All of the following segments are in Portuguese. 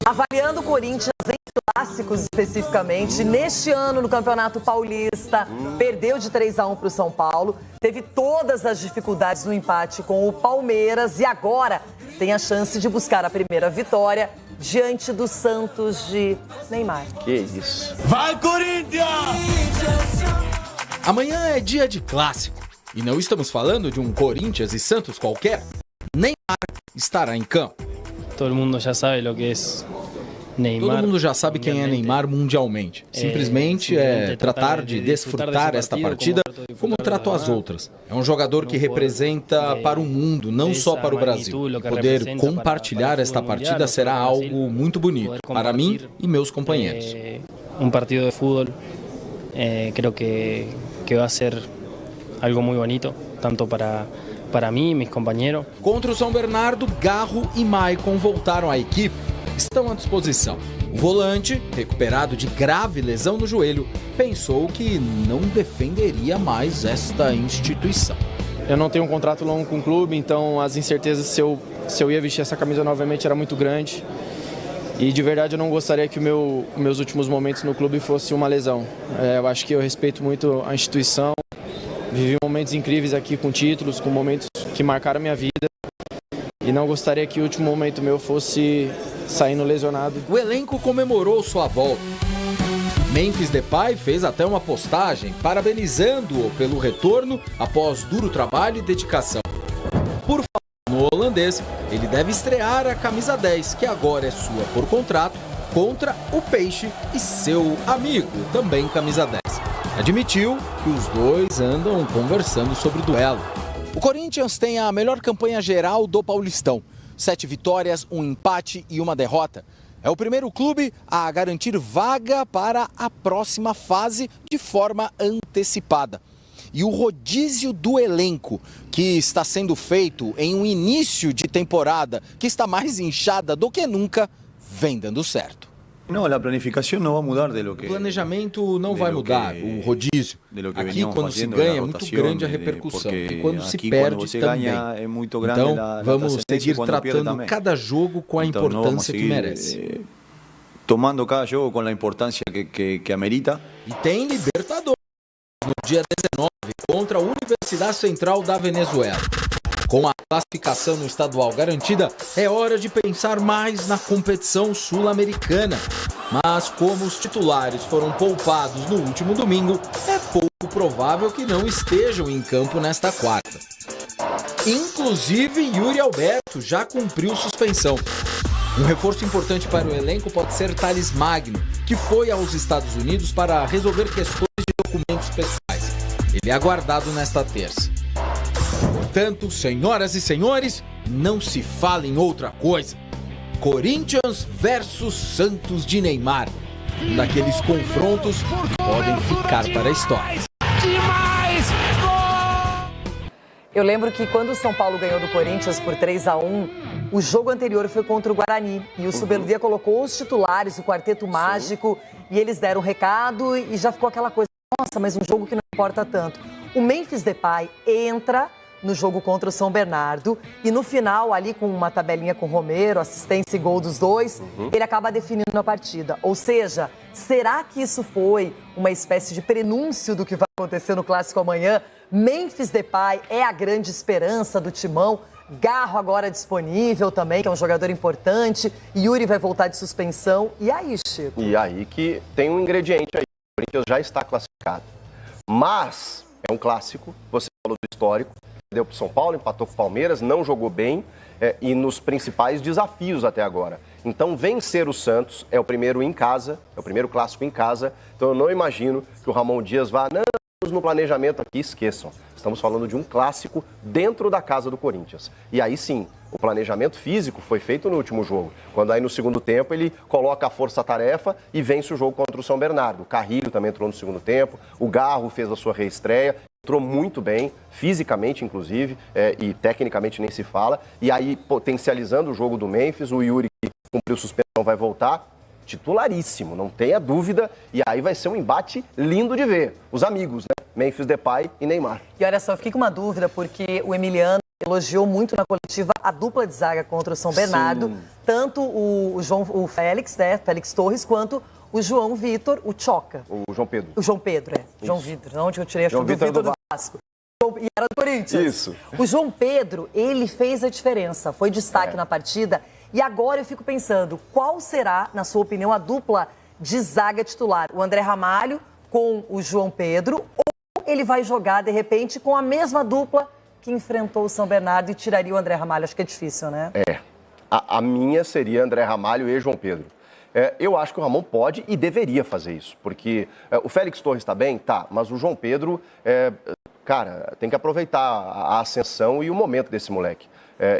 Avaliando o Corinthians em clássicos especificamente, neste ano no Campeonato Paulista, perdeu de 3-1 para o São Paulo, teve todas as dificuldades no empate com o Palmeiras e agora tem a chance de buscar a primeira vitória diante do Santos de Neymar. Que isso. Vai, Corinthians! Amanhã é dia de clássico e não estamos falando de um Corinthians e Santos qualquer. Neymar estará em campo. Todo mundo já sabe o que é Neymar. Todo mundo já sabe quem é Neymar mundialmente. Simplesmente é tratar de desfrutar esta partida como tratou as outras. É um jogador que representa para o mundo, não só para o Brasil. Poder compartilhar esta partida será algo muito bonito para mim e meus companheiros. Um partido de futebol, creo que vai ser algo muito bonito, tanto para mim e meus companheiros. Contra o São Bernardo, Garro e Maicon voltaram à equipe. Estão à disposição. O volante, recuperado de grave lesão no joelho, pensou que não defenderia mais esta instituição. Eu não tenho um contrato longo com o clube, então as incertezas se eu ia vestir essa camisa novamente era muito grande. E de verdade eu não gostaria que meus últimos momentos no clube fosse uma lesão. Eu acho que eu respeito muito a instituição. Vivi momentos incríveis aqui com títulos, com momentos que marcaram a minha vida. E não gostaria que o último momento meu fosse saindo lesionado. O elenco comemorou sua volta. Memphis Depay fez até uma postagem parabenizando-o pelo retorno após duro trabalho e dedicação. Por falar no holandês, ele deve estrear a camisa 10, que agora é sua por contrato, contra o Peixe e seu amigo, também camisa 10. Admitiu que os dois andam conversando sobre o duelo. O Corinthians tem a melhor campanha geral do Paulistão. 7 vitórias, 1 empate e 1 derrota. É o primeiro clube a garantir vaga para a próxima fase de forma antecipada. E o rodízio do elenco, que está sendo feito em um início de temporada que está mais inchada do que nunca, vem dando certo. Não, a planificação não vai mudar de lo que... O planejamento não vai mudar, o rodízio. Aqui, quando se ganha, é muito grande a repercussão. E quando se perde, também. Então, vamos seguir tratando cada jogo com a importância que merece. Tomando cada jogo com a importância que amerita. E tem Libertadores no dia 19 contra a Universidade Central da Venezuela. Com a classificação no estadual garantida, é hora de pensar mais na competição sul-americana. Mas como os titulares foram poupados no último domingo, é pouco provável que não estejam em campo nesta quarta. Inclusive, Yuri Alberto já cumpriu suspensão. Um reforço importante para o elenco pode ser Thales Magno, que foi aos Estados Unidos para resolver questões de documentos pessoais. Ele é aguardado nesta terça. Portanto, senhoras e senhores, não se fala em outra coisa. Corinthians versus Santos de Neymar. Um daqueles confrontos que podem ficar para a história. Eu lembro que quando o São Paulo ganhou do Corinthians por 3-1, o jogo anterior foi contra o Guarani. E o Subeldía colocou os titulares, o quarteto mágico, e eles deram o recado e já ficou aquela coisa, nossa, mas um jogo que não importa tanto. O Memphis Depay entra no jogo contra o São Bernardo e no final, ali com uma tabelinha com o Romero, assistência e gol dos dois, ele acaba definindo a partida. Ou seja, será que isso foi uma espécie de prenúncio do que vai acontecer no Clássico amanhã? Memphis Depay é a grande esperança do Timão. Garro agora disponível também, que é um jogador importante. Yuri vai voltar de suspensão. E aí, Chico? E aí que tem um ingrediente aí. O Corinthians já está classificado. Mas é um clássico, você falou do histórico. Deu para o São Paulo, empatou com o Palmeiras, não jogou bem e nos principais desafios até agora. Então, vencer o Santos é o primeiro em casa, é o primeiro clássico em casa. Então, eu não imagino que o Ramon Dias vá, não, no planejamento aqui, esqueçam. Estamos falando de um clássico dentro da casa do Corinthians. E aí sim, o planejamento físico foi feito no último jogo. Quando aí no segundo tempo ele coloca a força-tarefa e vence o jogo contra o São Bernardo. O Carrilho também entrou no segundo tempo, o Garro fez a sua reestreia. Entrou muito bem, fisicamente inclusive, e tecnicamente nem se fala. E aí, potencializando o jogo do Memphis, o Yuri, que cumpriu suspensão, vai voltar titularíssimo, não tenha dúvida. E aí vai ser um embate lindo de ver. Os amigos, né? Memphis Depay e Neymar. E olha só, eu fiquei com uma dúvida, porque o Emiliano elogiou muito na coletiva a dupla de zaga contra o São Bernardo, tanto o Félix, né, Félix Torres, quanto o João Vitor, o Choca. O João Pedro. O João Pedro, é. Isso. João Vitor, onde eu tirei a João Vitor do Vasco. E era do Corinthians. Isso. O João Pedro, ele fez a diferença, foi destaque na partida. E agora eu fico pensando, qual será, na sua opinião, a dupla de zaga titular? O André Ramalho com o João Pedro, ou ele vai jogar, de repente, com a mesma dupla que enfrentou o São Bernardo e tiraria o André Ramalho? Acho que é difícil, né? A minha seria André Ramalho e João Pedro. Eu acho que o Ramon pode e deveria fazer isso, porque o Félix Torres está bem? Tá, mas o João Pedro, cara, tem que aproveitar a ascensão e o momento desse moleque.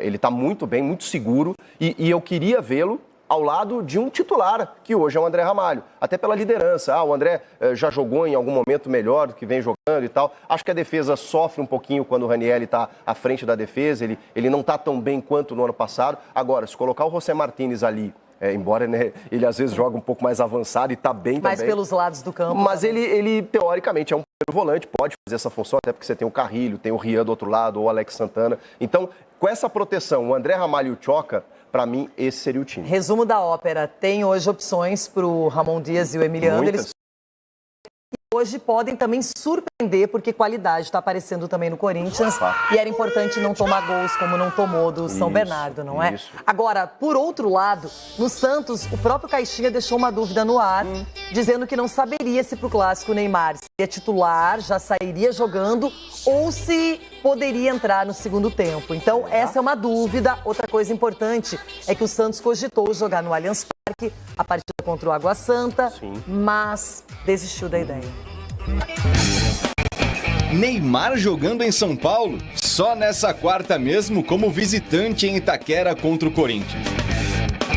Ele está muito bem, muito seguro, e eu queria vê-lo ao lado de um titular, que hoje é o André Ramalho, até pela liderança. O André já jogou em algum momento melhor do que vem jogando e tal. Acho que a defesa sofre um pouquinho quando o Ranieri está à frente da defesa, ele não está tão bem quanto no ano passado. Agora, se colocar o José Martínez ali, embora, né, ele às vezes joga um pouco mais avançado e está bem mais também. Pelos lados do campo. Mas ele, teoricamente, é um volante, pode fazer essa função, até porque você tem o Carrilho, tem o Rian do outro lado, ou o Alex Santana. Então, com essa proteção, o André Ramalho e o Choca, para mim, esse seria o time. Resumo da ópera, tem hoje opções para o Ramon Dias e o Emiliano. Muitas. Eles hoje podem também surpreender, porque qualidade está aparecendo também no Corinthians. E era importante não tomar gols como não tomou do São Bernardo, não é? Agora, por outro lado, no Santos, o próprio Caixinha deixou uma dúvida no ar, dizendo que não saberia se para o Clássico o Neymar seria titular, já sairia jogando, ou se poderia entrar no segundo tempo. Então, essa é uma dúvida. Outra coisa importante é que o Santos cogitou jogar no Allianz Parque a partida contra o Água Santa, mas desistiu da ideia. Neymar jogando em São Paulo? Só nessa quarta mesmo, como visitante em Itaquera contra o Corinthians.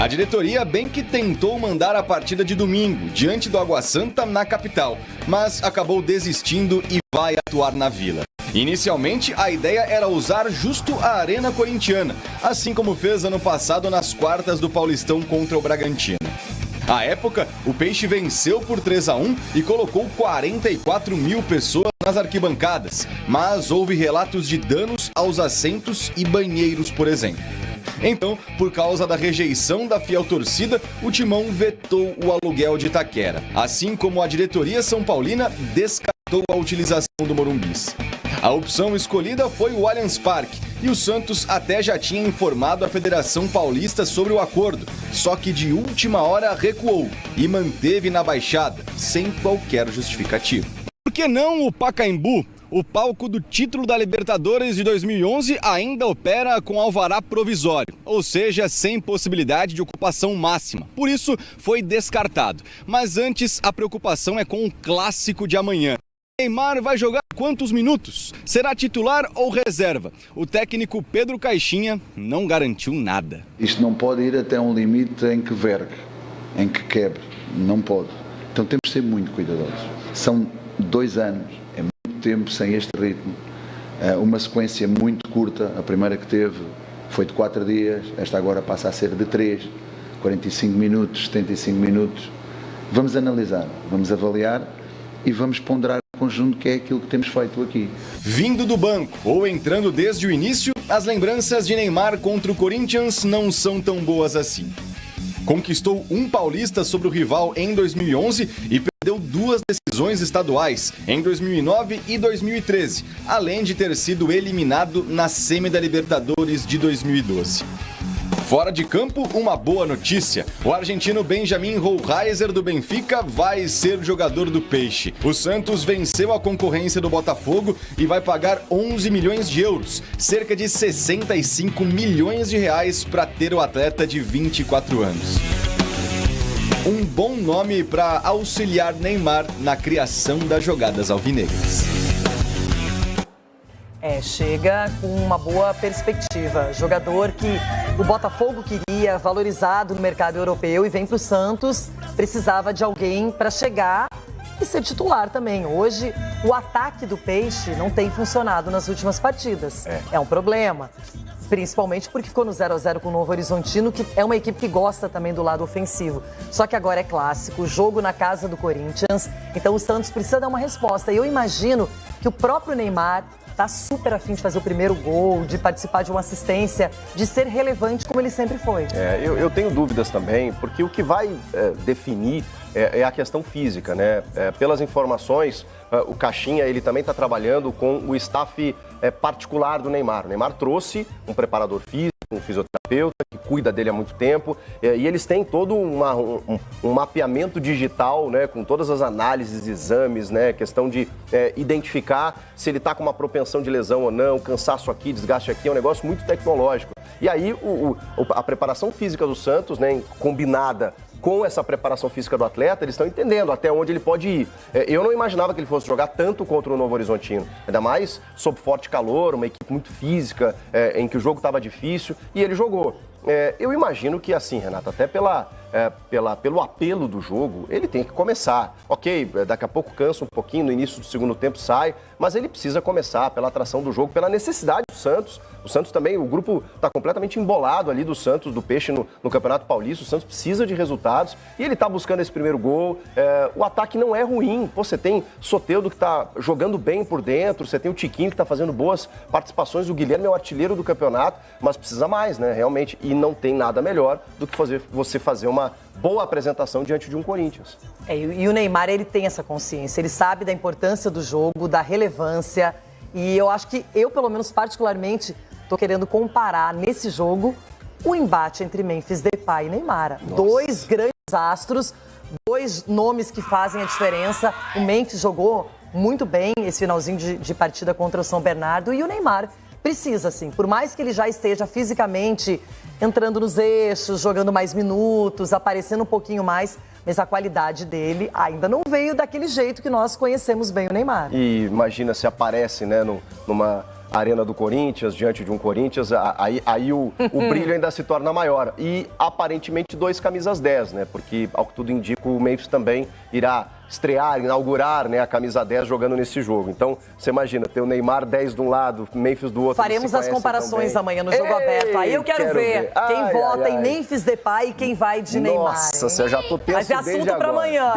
A diretoria bem que tentou mandar a partida de domingo, diante do Água Santa, na capital, mas acabou desistindo e vai atuar na Vila. Inicialmente, a ideia era usar justo a Arena Corintiana, assim como fez ano passado nas quartas do Paulistão contra o Bragantino. À época, o Peixe venceu por 3-1 e colocou 44 mil pessoas nas arquibancadas, mas houve relatos de danos aos assentos e banheiros, por exemplo. Então, por causa da rejeição da fiel torcida, o Timão vetou o aluguel de Itaquera, assim como a diretoria são paulina descartou a utilização do Morumbis. A opção escolhida foi o Allianz Parque, e o Santos até já tinha informado a Federação Paulista sobre o acordo, só que de última hora recuou e manteve na Baixada, sem qualquer justificativa. Por que não o Pacaembu? O palco do título da Libertadores de 2011 ainda opera com alvará provisório, ou seja, sem possibilidade de ocupação máxima. Por isso, foi descartado. Mas antes, a preocupação é com o clássico de amanhã. Neymar vai jogar quantos minutos? Será titular ou reserva? O técnico Pedro Caixinha não garantiu nada. Isto não pode ir até um limite em que vergue, em que quebre. Não pode. Então temos de ser muito cuidadosos. São 2 anos, é muito tempo sem este ritmo. Uma sequência muito curta, a primeira que teve foi de 4 dias, esta agora passa a ser de 3, 45 minutos, 75 minutos. Vamos analisar, vamos avaliar e vamos ponderar o conjunto, que é aquilo que temos feito aqui. Vindo do banco ou entrando desde o início, as lembranças de Neymar contra o Corinthians não são tão boas assim. Conquistou um paulista sobre o rival em 2011 e perdeu 2 decisões estaduais em 2009 e 2013, além de ter sido eliminado na semi da Libertadores de 2012. Fora de campo, uma boa notícia. O argentino Benjamin Hohlheiser do Benfica vai ser jogador do Peixe. O Santos venceu a concorrência do Botafogo e vai pagar 11 milhões de euros, cerca de 65 milhões de reais, para ter o atleta de 24 anos. Um bom nome para auxiliar Neymar na criação das jogadas alvinegras. Chega com uma boa perspectiva. Jogador que o Botafogo queria, valorizado no mercado europeu, e vem para o Santos, precisava de alguém para chegar e ser titular também. Hoje, o ataque do Peixe não tem funcionado nas últimas partidas. É um problema. Principalmente porque ficou no 0-0 com o Novo Horizontino, que é uma equipe que gosta também do lado ofensivo. Só que agora é clássico, jogo na casa do Corinthians, então o Santos precisa dar uma resposta. E eu imagino que o próprio Neymar tá super afim de fazer o primeiro gol, de participar de uma assistência, de ser relevante como ele sempre foi. Eu tenho dúvidas também, porque o que vai definir é a questão física, né? Pelas informações, o Caixinha, ele também está trabalhando com o staff particular do Neymar. O Neymar trouxe um preparador físico, um fisioterapeuta que cuida dele há muito tempo, e eles têm todo um mapeamento digital, né, com todas as análises, exames, né, questão de identificar se ele está com uma propensão de lesão ou não, cansaço aqui, desgaste aqui, é um negócio muito tecnológico. E aí a preparação física do Santos, né, combinada com essa preparação física do atleta, eles estão entendendo até onde ele pode ir. Eu não imaginava que ele fosse jogar tanto contra o Novo Horizontino, ainda mais sob forte calor, uma equipe muito física, em que o jogo estava difícil, e ele jogou. Eu imagino que assim, Renato, até pelo apelo do jogo, ele tem que começar. Ok, daqui a pouco cansa um pouquinho, no início do segundo tempo sai, mas ele precisa começar pela atração do jogo, pela necessidade do Santos. O Santos também, o grupo está completamente embolado ali do Santos, do Peixe no Campeonato Paulista. O Santos precisa de resultados e ele está buscando esse primeiro gol. O ataque não é ruim. Pô, você tem Soteldo que está jogando bem por dentro, você tem o Tiquinho que está fazendo boas participações, o Guilherme é o artilheiro do campeonato, mas precisa mais, né, realmente. E não tem nada melhor do que você fazer uma boa apresentação diante de um Corinthians. E o Neymar, ele tem essa consciência, ele sabe da importância do jogo, da relevância, e eu acho que eu, pelo menos particularmente, estou querendo comparar nesse jogo o embate entre Memphis Depay e Neymar. Nossa. Dois grandes astros, dois nomes que fazem a diferença. O Memphis jogou muito bem esse finalzinho de partida contra o São Bernardo, e o Neymar precisa, assim, por mais que ele já esteja fisicamente entrando nos eixos, jogando mais minutos, aparecendo um pouquinho mais, mas a qualidade dele ainda não veio daquele jeito que nós conhecemos bem o Neymar. E imagina se aparece, né, numa arena do Corinthians, diante de um Corinthians, aí o brilho ainda se torna maior. E aparentemente 2 camisas 10, né, porque ao que tudo indica o Memphis também irá estrear, inaugurar, né, a camisa 10 jogando nesse jogo. Então, você imagina, ter o Neymar 10 de um lado, Memphis do outro. Faremos as comparações amanhã no Jogo Aberto. Aí eu quero ver quem vota em Memphis Depay e quem vai de Neymar. Nossa, eu já tô tenso. Mas é assunto para amanhã.